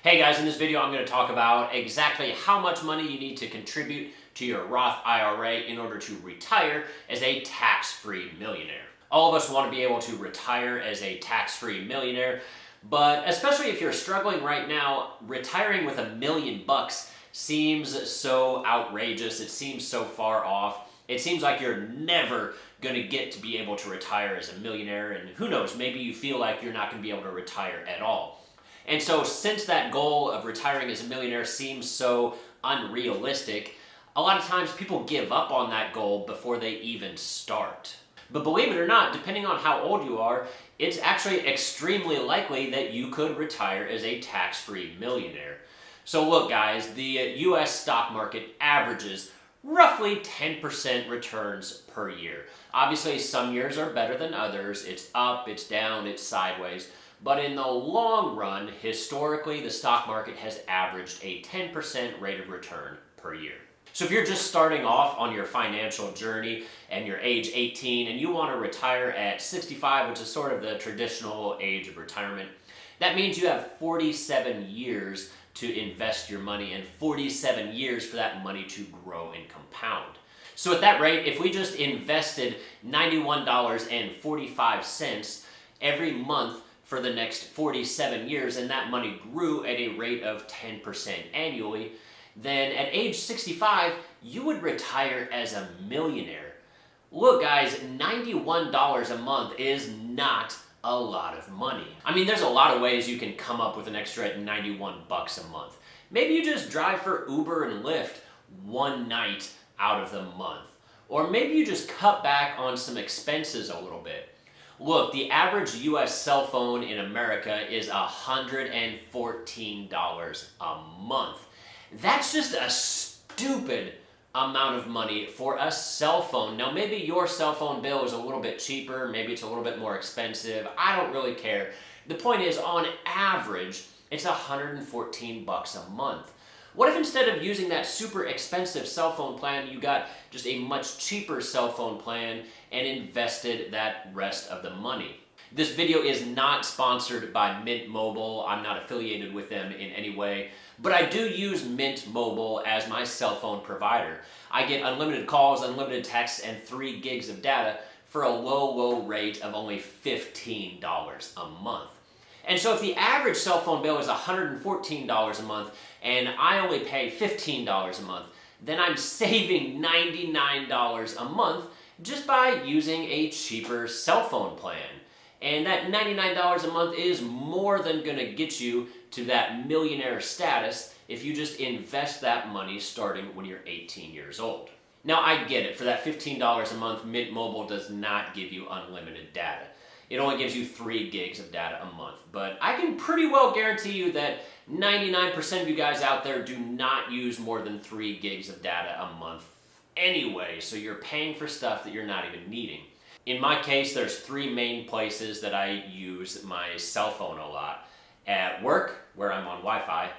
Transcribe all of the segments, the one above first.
Hey guys, in this video I'm going to talk about exactly how much money you need to contribute to your Roth IRA in order to retire as a tax-free millionaire. All of us want to be able to retire as a tax-free millionaire, but especially if you're struggling right now, retiring with $1 million seems so outrageous, it seems so far off. It seems like you're never going to get to be able to retire as a millionaire, and who knows, maybe you feel like you're not going to be able to retire at all. And so since that goal of retiring as a millionaire seems so unrealistic, a lot of times people give up on that goal before they even start. But believe it or not, depending on how old you are, it's actually extremely likely that you could retire as a tax-free millionaire. So look guys, the US stock market averages roughly 10% returns per year. Obviously some years are better than others, it's up, it's down, it's sideways. But in the long run, historically, the stock market has averaged a 10% rate of return per year. So if you're just starting off on your financial journey and you're age 18 and you want to retire at 65, which is sort of the traditional age of retirement, that means you have 47 years to invest your money and 47 years for that money to grow and compound. So at that rate, if we just invested $91.45 every month for the next 47 years, and that money grew at a rate of 10% annually, then at age 65, you would retire as a millionaire. Look guys, $91 a month is not a lot of money. I mean, there's a lot of ways you can come up with an extra 91 bucks a month. Maybe you just drive for Uber and Lyft one night out of the month. Or maybe you just cut back on some expenses a little bit. Look, the average US cell phone in America is $114 a month. That's just a stupid amount of money for a cell phone. Now maybe your cell phone bill is a little bit cheaper, maybe it's a little bit more expensive, I don't really care. The point is, on average, it's 114 bucks a month. What if instead of using that super expensive cell phone plan, you got just a much cheaper cell phone plan and invested that rest of the money? This video is not sponsored by Mint Mobile. I'm not affiliated with them in any way, but I do use Mint Mobile as my cell phone provider. I get unlimited calls, unlimited texts, and 3 gigs of data for a low rate of only $15 a month. And so if the average cell phone bill is $114 a month and I only pay $15 a month, then I'm saving $99 a month just by using a cheaper cell phone plan. And that $99 a month is more than going to get you to that millionaire status if you just invest that money starting when you're 18 years old. Now I get it, for that $15 a month, Mint Mobile does not give you unlimited data. It only gives you 3 gigs of data a month. But I can pretty well guarantee you that 99% of you guys out there do not use more than 3 gigs of data a month anyway, so you're paying for stuff that you're not even needing. In my case, there's 3 main places that I use my cell phone a lot. At work, where I'm on Wi-Fi,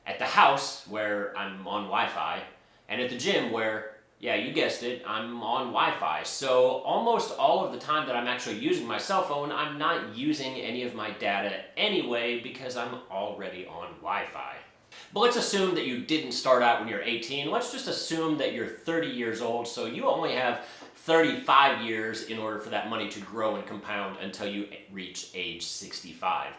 at the house, where I'm on Wi-Fi, and at the gym where, yeah, you guessed it, I'm on Wi-Fi. So almost all of the time that I'm actually using my cell phone, I'm not using any of my data anyway because I'm already on Wi-Fi. But let's assume that you didn't start out when you're 18. Let's just assume that you're 30 years old, so you only have 35 years in order for that money to grow and compound until you reach age 65.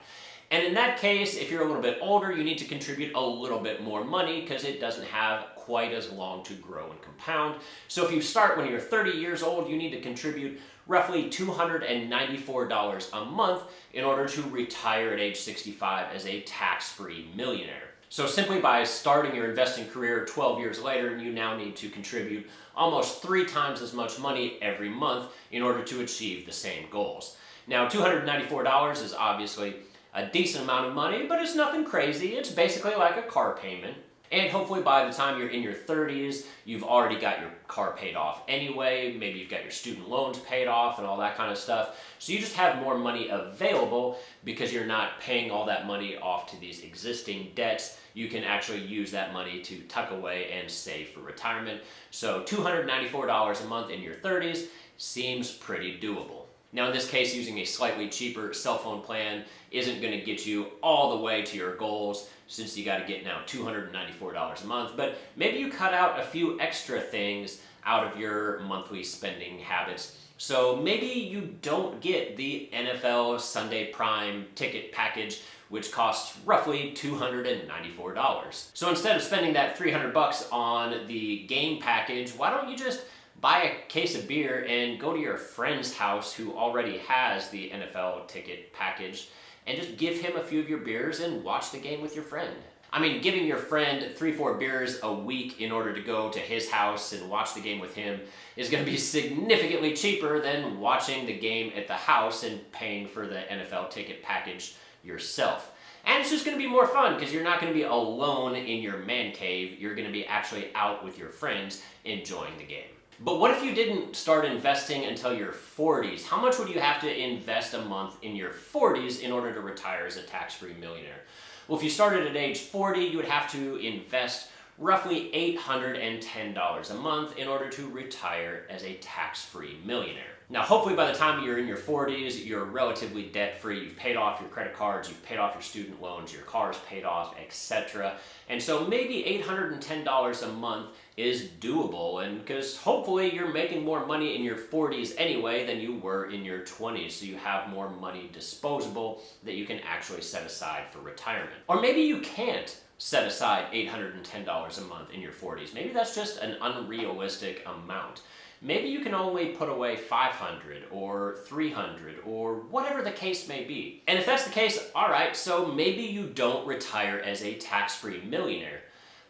And in that case, if you're a little bit older, you need to contribute a little bit more money because it doesn't have quite as long to grow and compound. So if you start when you're 30 years old, you need to contribute roughly $294 a month in order to retire at age 65 as a tax-free millionaire. So simply by starting your investing career 12 years later, you now need to contribute almost 3 times as much money every month in order to achieve the same goals. Now, $294 is obviously a decent amount of money, but it's nothing crazy. It's basically like a car payment. And hopefully by the time you're in your 30s, you've already got your car paid off anyway. Maybe you've got your student loans paid off and all that kind of stuff. So you just have more money available because you're not paying all that money off to these existing debts. You can actually use that money to tuck away and save for retirement. So $294 a month in your 30s seems pretty doable. Now in this case, using a slightly cheaper cell phone plan isn't going to get you all the way to your goals, since you got to get now $294 a month, but maybe you cut out a few extra things out of your monthly spending habits. So maybe you don't get the NFL Sunday Prime ticket package, which costs roughly $294. So instead of spending that $300 on the game package, why don't you just buy a case of beer and go to your friend's house who already has the NFL ticket package and just give him a few of your beers and watch the game with your friend. I mean, giving your friend 3-4 beers a week in order to go to his house and watch the game with him is going to be significantly cheaper than watching the game at the house and paying for the NFL ticket package yourself. And it's just going to be more fun because you're not going to be alone in your man cave. You're going to be actually out with your friends enjoying the game. But what if you didn't start investing until your 40s? How much would you have to invest a month in your 40s in order to retire as a tax-free millionaire? Well, if you started at age 40, you would have to invest roughly $810 a month in order to retire as a tax-free millionaire. Now, hopefully by the time you're in your 40s, you're relatively debt-free. You've paid off your credit cards, you've paid off your student loans, your car's paid off, etc. And so maybe $810 a month is doable, and because hopefully you're making more money in your 40s anyway than you were in your 20s, so you have more money disposable that you can actually set aside for retirement. Or maybe you can't set aside $810 a month in your 40s. Maybe that's just an unrealistic amount. Maybe you can only put away $500 or $300 or whatever the case may be. And if that's the case, all right, so maybe you don't retire as a tax-free millionaire.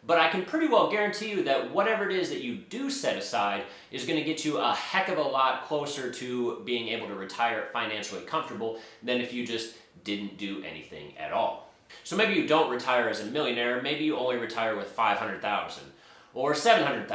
But I can pretty well guarantee you that whatever it is that you do set aside is going to get you a heck of a lot closer to being able to retire financially comfortable than if you just didn't do anything at all. So maybe you don't retire as a millionaire, maybe you only retire with $500,000 or $700,000,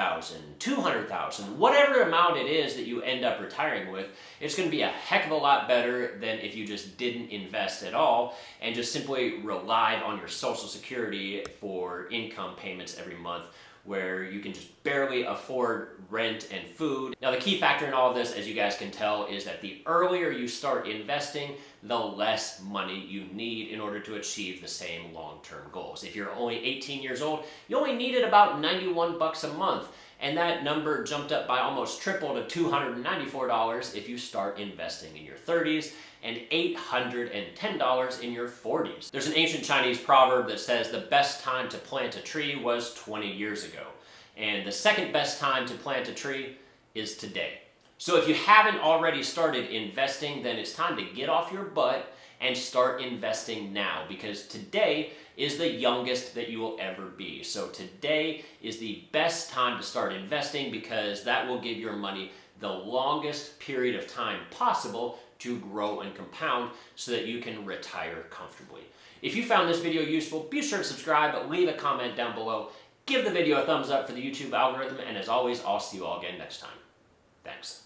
$200,000, whatever amount it is that you end up retiring with. It's going to be a heck of a lot better than if you just didn't invest at all and just simply relied on your Social Security for income payments every month, where you can just barely afford rent and food. Now, the key factor in all of this, as you guys can tell, is that the earlier you start investing, the less money you need in order to achieve the same long-term goals. If you're only 18 years old, you only needed about $91 a month. And that number jumped up by almost triple to $294 if you start investing in your 30s and $810 in your 40s. There's an ancient Chinese proverb that says the best time to plant a tree was 20 years ago. And the second best time to plant a tree is today. So if you haven't already started investing, then it's time to get off your butt and start investing now, because today is the youngest that you will ever be. So today is the best time to start investing, because that will give your money the longest period of time possible to grow and compound so that you can retire comfortably. If you found this video useful, be sure to subscribe, leave a comment down below, give the video a thumbs up for the YouTube algorithm, and as always, I'll see you all again next time. Thanks.